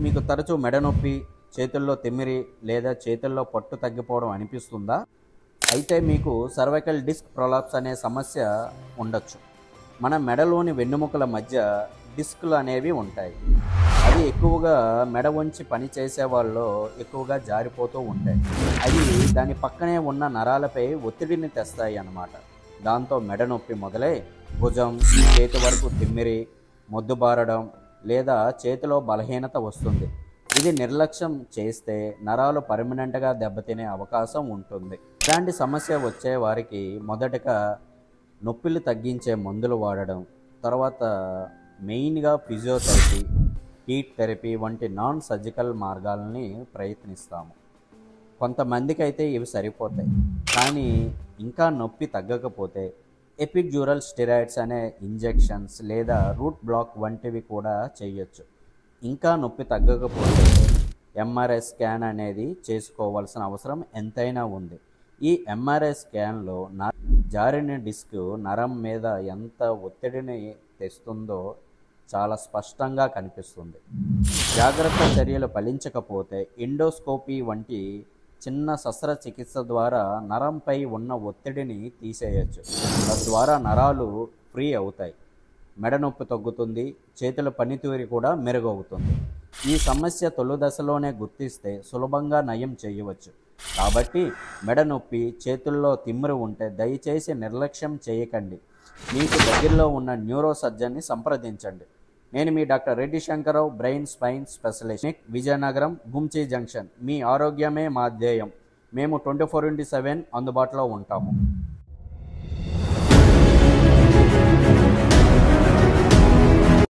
మీకు తరచూ మెడ నొప్పి, చేతుల్లో తిమ్మిరి లేదా చేతుల్లో పట్టు తగ్గిపోవడం అనిపిస్తుందా? అయితే మీకు సర్వైకల్ డిస్క్ ప్రొలాప్స్ అనే సమస్య ఉండొచ్చు. మన మెడలోని వెన్నుముకల మధ్య డిస్కులు అనేవి ఉంటాయి. అవి ఎక్కువగా మెడ వంచి పని చేసే వాళ్ళలో ఎక్కువగా జారిపోతూ ఉంటాయి. అవి దాని పక్కనే ఉన్న నరాలపై ఒత్తిడిని తెస్తాయి అన్నమాట. దాంతో మెడ నొప్పి మొదలై భుజం, చేతి వరకు తిమ్మిరి, మొద్దుబారడం లేదా చేతిలో బలహీనత వస్తుంది. ఇది నిర్లక్ష్యం చేస్తే నరాలు పర్మనెంట్గా దెబ్బతినే అవకాశం ఉంటుంది. ఇలాంటి సమస్య వచ్చే వారికి మొదటగా నొప్పిలు తగ్గించే మందులు వాడడం, తర్వాత మెయిన్గా ఫిజియోథెరపీ, హీట్ థెరపీ వంటి నాన్ సర్జికల్ మార్గాలని ప్రయత్నిస్తాము. కొంతమందికి అయితే ఇవి సరిపోతాయి. కానీ ఇంకా నొప్పి తగ్గకపోతే ఎపిడ్యూరల్ స్టెరాయిడ్స్ అనే ఇంజెక్షన్స్ లేదా రూట్ బ్లాక్ వంటివి కూడా చేయొచ్చు. ఇంకా నొప్పి తగ్గకపోతే ఎంఆర్ఐ స్కాన్ అనేది చేసుకోవాల్సిన అవసరం ఎంతైనా ఉంది. ఈ ఎంఆర్ఐ స్కాన్లో జారిన డిస్క్ నరం మీద ఎంత ఒత్తిడిని తెస్తుందో చాలా స్పష్టంగా కనిపిస్తుంది. జాగ్రత్త చర్యలు ఫలించకపోతే ఎండోస్కోపీ వంటి చిన్న శస్త్రచికిత్స ద్వారా నరంపై ఉన్న ఒత్తిడిని తీసేయచ్చు. తద్వారా నరాలు ఫ్రీ అవుతాయి, మెడ నొప్పి తగ్గుతుంది, చేతుల పనితీరు కూడా మెరుగవుతుంది. ఈ సమస్య తొలి దశలోనే గుర్తిస్తే సులభంగా నయం చేయవచ్చు. కాబట్టి మెడ నొప్పి, చేతుల్లో తిమ్మిరి ఉంటే దయచేసి నిర్లక్ష్యం చేయకండి. మీకు దగ్గరలో ఉన్న న్యూరో సర్జన్ని సంప్రదించండి. నేను మీ doctor Reddy Sankararao, brain spine specialist, Vizianagaram, Gunchi junction. మీ ఆరోగ్యమే మా ధ్యేయం. మేము 24/7 అందుబాటులో ఉంటాము.